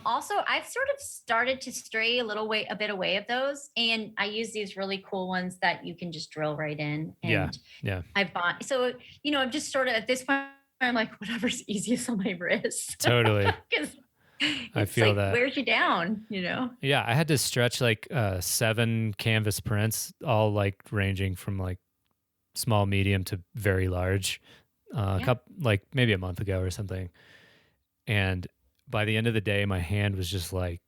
Also, I've sort of started to stray a bit away of those, and I use these really cool ones that you can just drill right in. And I bought, so I'm just sort of at this point, I'm like, whatever's easiest on my wrist.
Totally. I
It's
feel
like
that.
wears you down, you know?
Yeah, I had to stretch like 7 canvas prints, all like ranging from like small, medium to very large. A
Yeah.
couple, like maybe a month ago or something. And by the end of the day, my hand was just like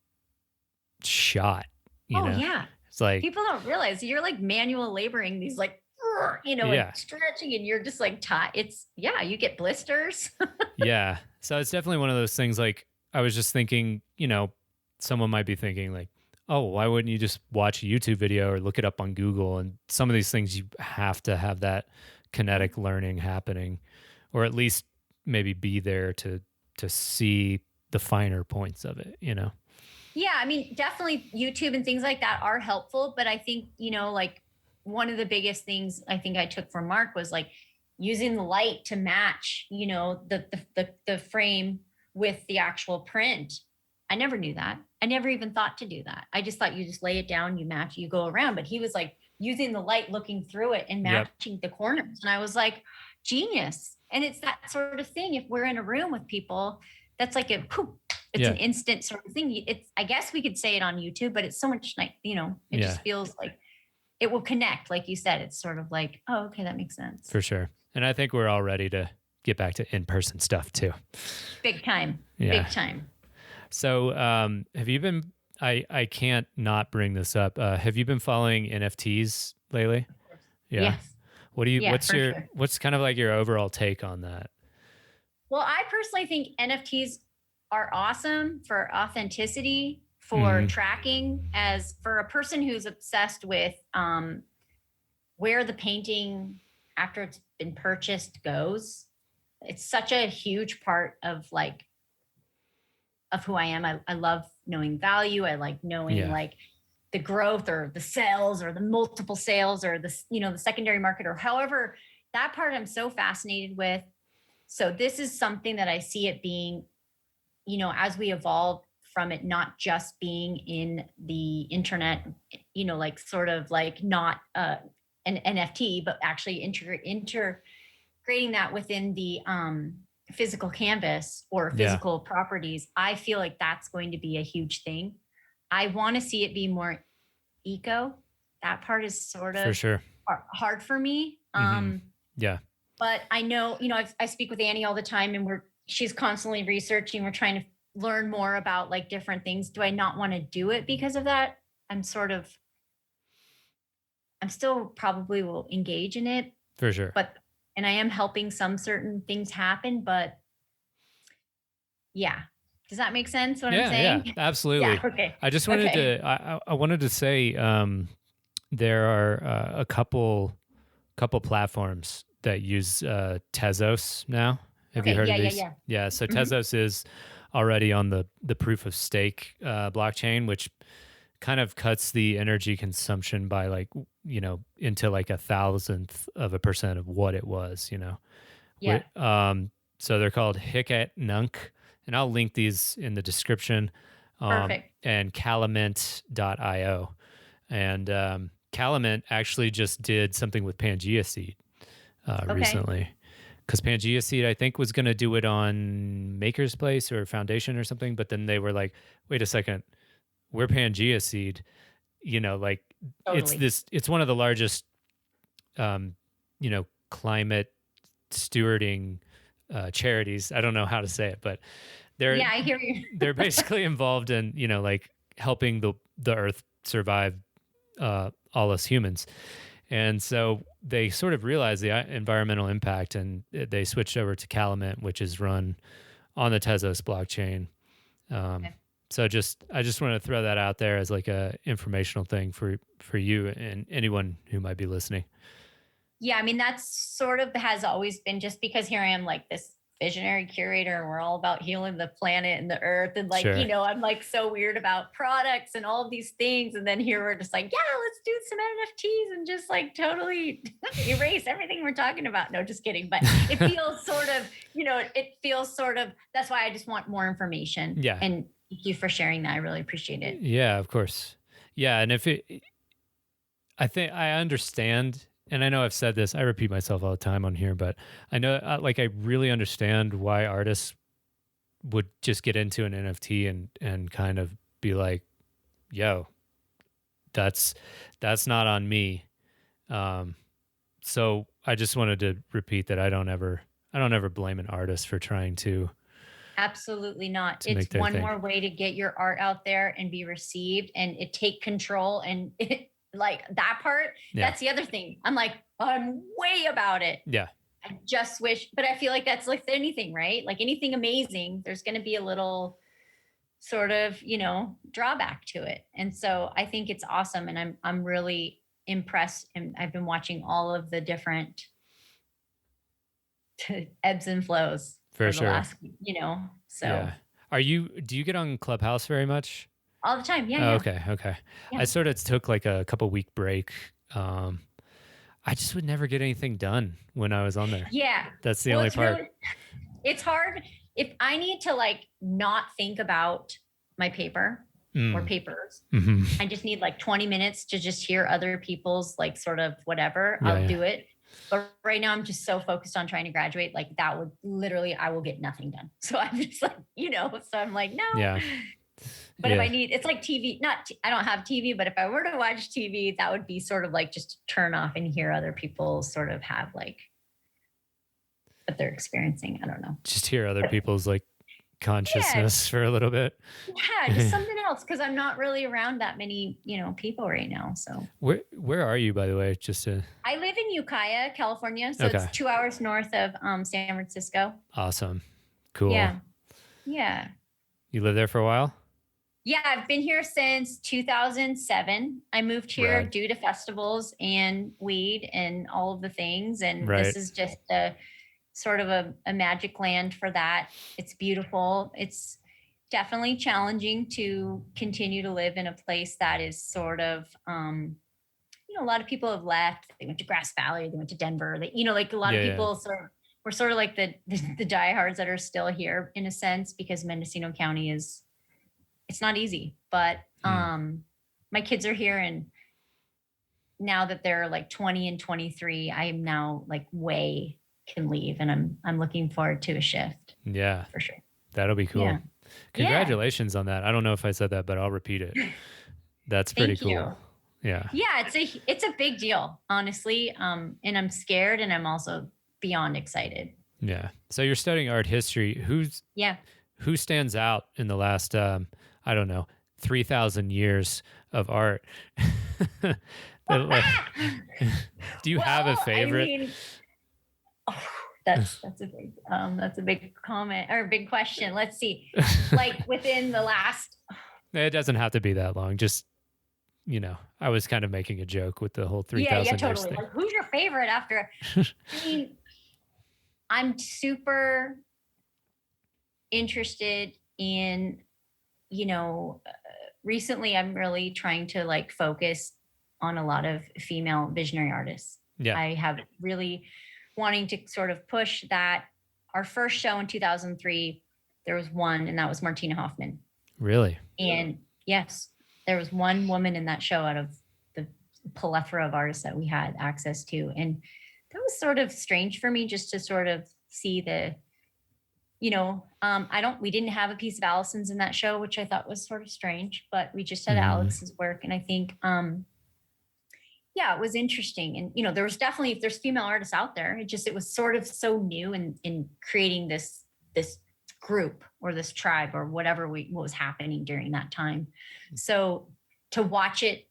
shot. You
Oh,
know,
yeah.
it's like,
People don't realize you're like manual laboring these like, and
yeah,
stretching and you're just like tight. It's yeah, you get blisters.
yeah. So it's definitely one of those things. Like I was just thinking, someone might be thinking like, oh, why wouldn't you just watch a YouTube video or look it up on Google? And some of these things you have to have that kinetic learning happening, or at least maybe be there to see the finer points of it.
Yeah, I mean, definitely YouTube and things like that are helpful, but I think, like one of the biggest things I think I took from Mark was like using the light to match, the frame with the actual print. I never knew that. I never even thought to do that. I just thought you just lay it down, you match, you go around, but he was like using the light looking through it and
Yep.
matching the corners. And I was like, genius. And it's that sort of thing. If we're in a room with people, that's like it's
Yeah.
an instant sort of thing. It's I guess we could say it on YouTube, but it's so much like, it
Yeah.
just feels like it will connect. Like you said, it's sort of like, oh, okay, that makes sense.
For sure. And I think we're all ready to get back to in-person stuff too.
Big time.
Yeah.
Big time.
So have you been, I can't not bring this up. Have you been following NFTs lately? Yeah.
Yes.
What's kind of like your overall take on that?
Well, I personally think NFTs are awesome for authenticity, for tracking, as for a person who's obsessed with where the painting after it's been purchased goes. It's such a huge part of who I am. I love knowing value. I like knowing like the growth or the sales or the multiple sales or the secondary market or however that part I'm so fascinated with. So this is something that I see it being, as we evolve from it, not just being in the internet, like sort of like not an NFT, but actually integrating that within the physical canvas or physical properties. I feel like that's going to be a huge thing. I want to see it be more eco. That part is sort of
for sure
hard for me.
Yeah.
But I know, I speak with Annie all the time and she's constantly researching. We're trying to learn more about like different things. Do I not want to do it because of that? I'm still probably will engage in it.
For sure.
And I am helping some certain things happen, but yeah. Does that make sense what I'm saying?
Yeah, absolutely.
Yeah, okay.
I just wanted I wanted to say there are a couple platforms that use Tezos now. Have you heard of these? Yeah. So Tezos is already on the proof of stake blockchain, which kind of cuts the energy consumption by like, into like 1,000th of a percent of what it was,
Yeah.
So they're called Hicat Nunk, and I'll link these in the description.
Perfect.
And Calumet.io. And Calumet actually just did something with Pangea Seed recently. Because Pangea Seed, I think, was going to do it on Maker's Place or Foundation or something. But then they were like, wait a second, we're Pangea Seed. Like
Totally.
it's one of the largest, climate stewarding charities. I don't know how to say it, but
I hear you.
they're basically involved in, like helping the earth survive all us humans. And so they sort of realized the environmental impact, and they switched over to Calumet, which is run on the Tezos blockchain. So I just want to throw that out there as like a informational thing for you and anyone who might be listening.
Yeah, I mean, that's sort of has always been, just because here I am like this visionary curator and we're all about healing the planet and the earth. And like,
Sure.
I'm like so weird about products and all of these things. And then here we're just like, yeah, let's do some NFTs and just like totally erase everything we're talking about. No, just kidding. But it feels sort of, that's why I just want more information.
Yeah.
And thank you for sharing that. I really appreciate it.
Yeah, of course. Yeah. And I think I understand, and I know I've said this, I repeat myself all the time on here, but I know, I really understand why artists would just get into an NFT and kind of be like, yo, that's not on me. So I just wanted to repeat that I don't ever blame an artist for trying to
Absolutely not.
to make
It's
their
one
thing.
more way to get your art out there and be received, and it take control. And like that part,
Yeah.
that's the other thing. I'm like, I'm way about it.
Yeah.
I just wish, but I feel like that's like anything, right? Like anything amazing, there's going to be a little sort of, drawback to it. And so I think it's awesome. And I'm really impressed. And I've been watching all of the different ebbs and flows
For
the
sure.
last, so
Yeah. Do you get on Clubhouse very much?
all the time.
Oh,
Yeah.
Okay.
Yeah.
I sort of took like a couple week break. I just would never get anything done when I was on there.
Yeah.
That's the only part.
It's hard if I need to like not think about my paper or papers.
Mm-hmm.
I just need like 20 minutes to just hear other people's like sort of whatever.
Yeah,
I'll do it. But right now I'm just so focused on trying to graduate. Like that would literally, I will get nothing done. So I'm just like, so I'm like, no.
Yeah.
But if I need, it's like TV, I don't have TV, but if I were to watch TV, that would be sort of like just turn off and hear other people sort of have like what they're experiencing. I don't know.
Just hear other people's like consciousness for a little bit.
Yeah, just something else. Cause I'm not really around that many, people right now. So
where are you, by the way?
I live in Ukiah, California. So it's 2 hours north of San Francisco.
Awesome. Cool.
Yeah. Yeah.
You lived there for a while?
Yeah, I've been here since 2007. I moved here due to festivals and weed and all of the things. And this is just a sort of a magic land for that. It's beautiful. It's definitely challenging to continue to live in a place that is sort of, a lot of people have left. They went to Grass Valley, they went to Denver. Like a lot of people we're sort of like the diehards that are still here in a sense, because Mendocino County it's not easy, but my kids are here, and now that they're like 20 and 23, I am now like way can leave, and I'm looking forward to a shift.
Yeah,
for sure.
That'll be cool.
Yeah.
Congratulations on that. I don't know if I said that, but I'll repeat it. That's pretty cool.
You.
Yeah.
Yeah, it's a big deal, honestly. And I'm scared, and I'm also beyond excited.
Yeah. So you're studying art history. Who stands out in the last 3,000 years of art? Do you have a favorite?
That's a big comment or a big question. Let's see. Like within the last
It doesn't have to be that long. Just, I was kind of making a joke with the whole 3,000
years
totally.
Thing. Like, who's your favorite after? I'm super interested in, recently I'm really trying to like focus on a lot of female visionary artists.
Yeah.
I have really wanting to sort of push that. Our first show in 2003, there was one, and that was Martina Hoffman.
Really?
And yes, there was one woman in that show out of the plethora of artists that we had access to. And that was sort of strange for me just to sort of see we didn't have a piece of Allison's in that show, which I thought was sort of strange, but we just had Alex's work. And I think, it was interesting. And, there was definitely, if there's female artists out there, it was sort of so new in creating this group or this tribe or whatever what was happening during that time. So to watch it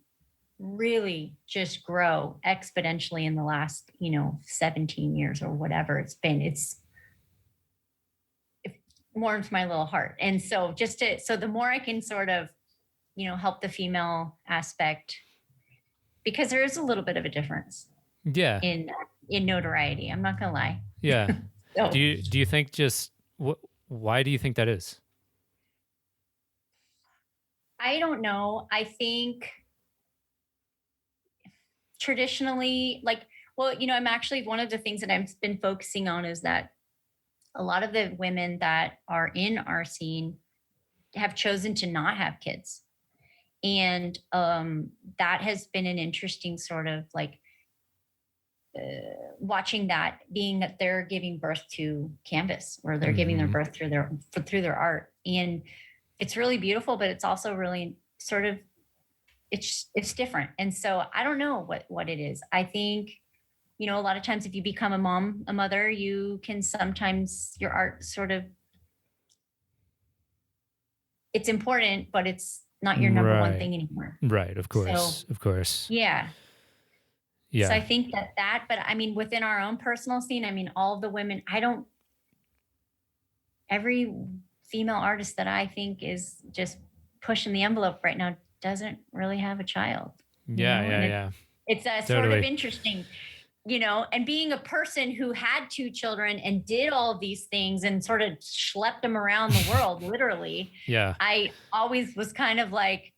really just grow exponentially in the last, 17 years or whatever it's warms my little heart. And so so the more I can sort of, help the female aspect, because there is a little bit of a difference.
Yeah.
In notoriety. I'm not gonna lie.
Yeah.
So,
do you think why do you think that is?
I don't know. I think traditionally, I'm actually, one of the things that I've been focusing on is that a lot of the women that are in our scene have chosen to not have kids. And that has been an interesting sort of like watching that, being that they're giving birth to canvas, or they're giving their
Hmm.
birth through their art. And it's really beautiful, but it's also really sort of, it's different. And so I don't know what it is. I think, a lot of times if you become a mother, you can sometimes, your art sort of, it's important, but it's not your number one
Right.
thing anymore.
Right. Of
So
course. Of course.
yeah. So I
Yeah.
think but I mean, within our own personal scene, I mean, all the women, every female artist that I think is just pushing the envelope right now doesn't really have a child,
Yeah. Yeah.
and
Yeah.
it's sort of
Totally.
interesting, and being a person who had two children and did all these things and sort of schlepped them around the world, literally,
Yeah.
I always was kind of like,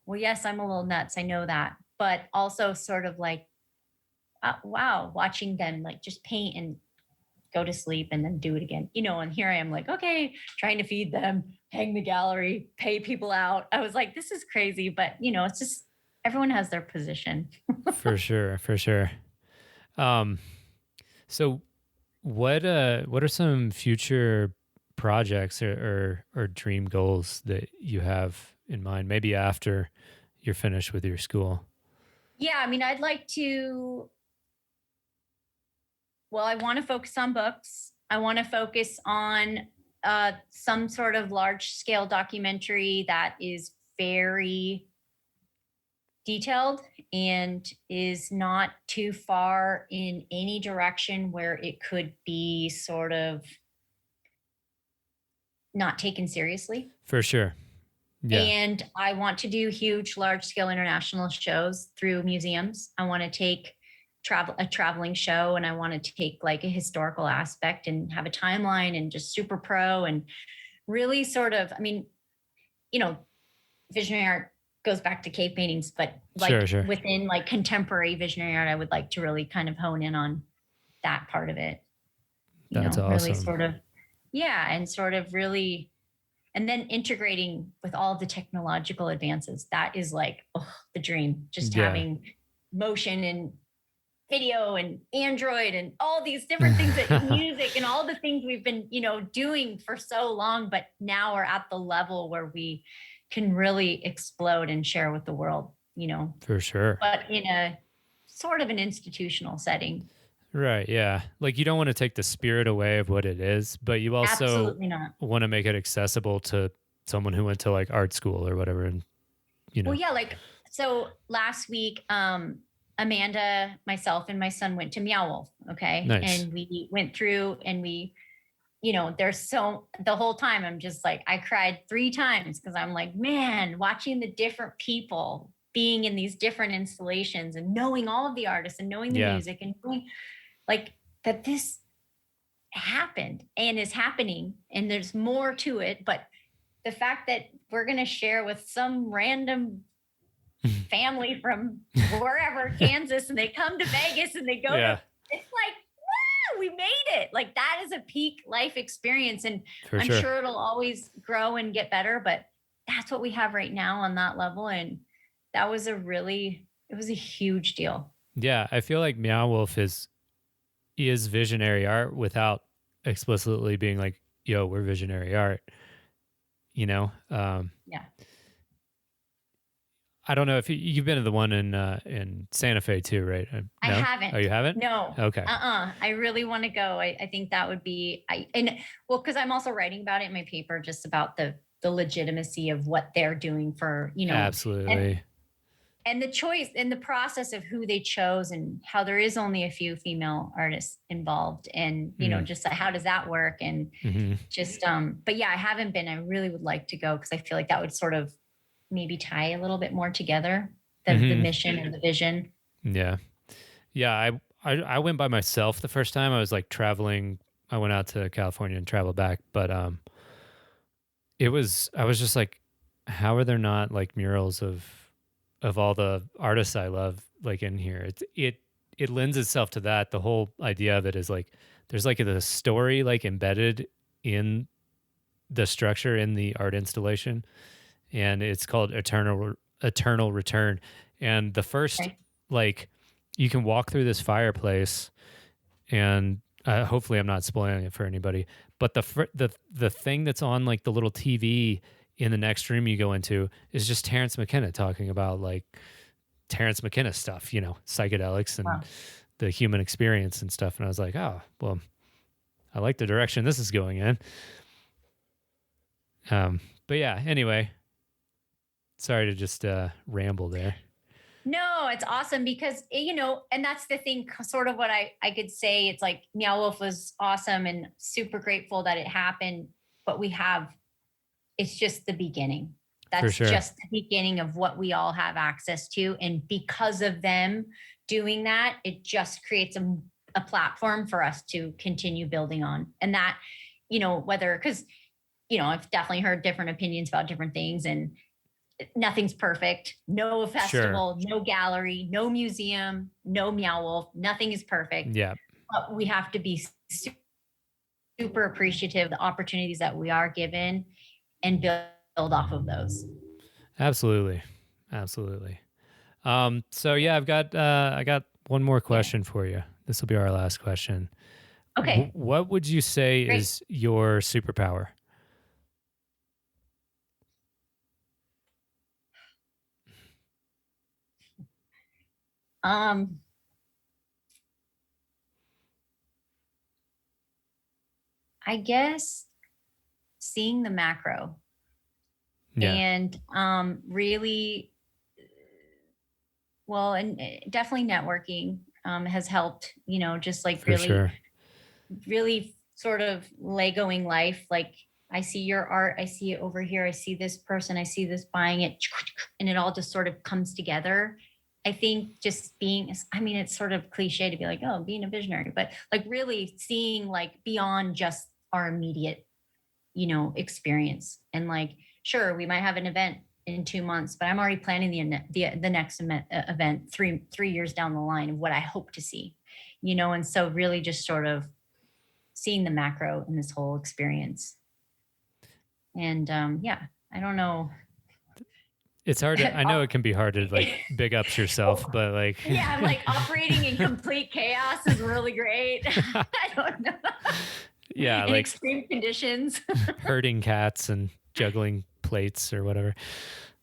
well, yes, I'm a little nuts. I know that. But also sort of like, wow, watching them like just paint and go to sleep and then do it again, and here I am like, okay, trying to feed them, hang the gallery, pay people out. I was like, this is crazy. But, it's just everyone has their position.
For sure. For sure. Um, so what are some future projects or dream goals that you have in mind, maybe after you're finished with your school?
Yeah, I mean, I'd like to, well, I want to focus on books. I want to focus on some sort of large scale documentary that is very detailed and is not too far in any direction where it could be sort of not taken seriously.
For sure. Yeah.
And I want to do huge, large scale international shows through museums. I want to take a traveling show, and I want to take like a historical aspect and have a timeline and just super pro and really sort of, I mean, visionary art goes back to cave paintings, but like
Sure. Sure.
within like contemporary visionary art, I would like to really kind of hone in on that part of it,
That's
really
awesome.
sort of, yeah, and sort of really, and then integrating with all the technological advances. That is like, the dream, just
Yeah.
having motion and video and Android and all these different things that music and all the things we've been, doing for so long, but now we're at the level where we can really explode and share with the world,
For sure.
but in a sort of an institutional setting.
Right. Yeah. Like you don't want to take the spirit away of what it is, but you also
Absolutely not.
want to make it accessible to someone who went to like art school or whatever. And,
Well, yeah, like, so last week, Amanda, myself, and my son went to Meow Wolf. Okay.
Nice.
And we went through and the whole time I'm just like, I cried 3 times because I'm like, man, watching the different people being in these different installations and knowing all of the artists and knowing the
Yeah.
music and knowing like that this happened and is happening and there's more to it. But the fact that we're going to share with some random family from wherever, Kansas, and they come to Vegas and they go
Yeah.
to, it's like, wow, we made it. Like that is a peak life experience. And
For
I'm
sure.
sure it'll always grow and get better, but that's what we have right now on that level. And that was it was a huge deal.
Yeah. I feel like Meow Wolf is visionary art without explicitly being like, yo, we're visionary art,
Yeah.
I don't know if you've been to the one in Santa Fe too, right? No?
I haven't.
Oh, you haven't?
No.
Okay.
I really want to go. I think that would be, because I'm also writing about it in my paper, just about the legitimacy of what they're doing for,
Absolutely.
and the choice and the process of who they chose and how there is only a few female artists involved and, just how does that work? And just, but yeah, I haven't been. I really would like to go because I feel like that would sort of maybe tie a little bit more together, the mission and the vision.
Yeah. Yeah. I went by myself the first time. I was like traveling. I went out to California and traveled back, but I was just like, how are there not like murals of all the artists I love like in here? It lends itself to that. The whole idea of it is like there's like the story like embedded in the structure in the art installation, and it's called Eternal Return. And the first like you can walk through this fireplace, and hopefully I'm not spoiling it for anybody, but the thing that's on like the little TV in the next room you go into is just Terrence McKenna talking about like Terrence McKenna stuff, you know, psychedelics and
Wow.
the human experience and stuff. And I was like, oh, well, I like the direction this is going in. But yeah, anyway, sorry to just ramble there.
No, it's awesome because, you know, and that's the thing, sort of what I could say. It's like Meow Wolf was awesome and super grateful that it happened, but it's just the beginning. That's
sure.
just the beginning of what we all have access to. And because of them doing that, it just creates a platform for us to continue building on. And that, you know, because, you know, I've definitely heard different opinions about different things, and nothing's perfect. No festival, no gallery, no museum, no Meow Wolf. Nothing is perfect.
Yeah.
But we have to be super appreciative of the opportunities that we are given and build off of those.
Absolutely. So yeah, I got one more question for you. This will be our last question.
Okay.
What would you say is your superpower?
I guess seeing the macro and really, well, and definitely networking has helped, you know, just like really sort of Legoing life. Like I see your art, I see it over here, I see this person, I see this buying it, and it all just sort of comes together. I think just being, I mean, it's sort of cliche to be like, oh, being a visionary, but like really seeing like beyond just our immediate, you know, experience. And like, sure, we might have an event in 2 months, but I'm already planning the next event 3 years down the line of what I hope to see, you know? And so really just sort of seeing the macro in this whole experience. And yeah, I don't know.
It's hard I know it can be hard to like big ups yourself, but like
yeah, I'm like operating in complete chaos is really great. I don't know.
Yeah,
in
like
extreme conditions.
herding cats and juggling plates or whatever.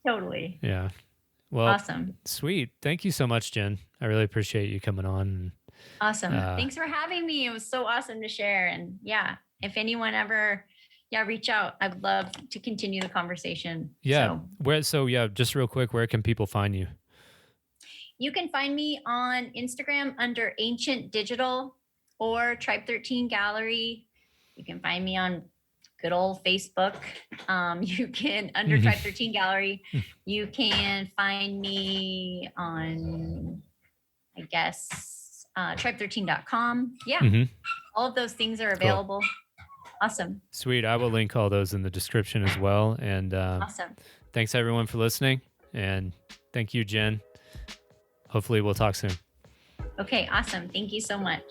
Totally.
Yeah. Well,
awesome.
Sweet. Thank you so much, Jen. I really appreciate you coming on.
Awesome. Thanks for having me. It was so awesome to share. And yeah, if anyone ever reach out. I'd love to continue the conversation.
Yeah. Just real quick, where can people find you?
You can find me on Instagram under Ancient Digital or Tribe 13 Gallery. You can find me on good old Facebook. You can under Tribe 13 Gallery. You can find me on, I guess, tribe13.com. Yeah. All of those things are available. Cool. Awesome.
Sweet. I will link all those in the description as well. And
awesome.
Thanks everyone for listening. And thank you, Jen. Hopefully we'll talk soon.
Okay, awesome. Thank you so much.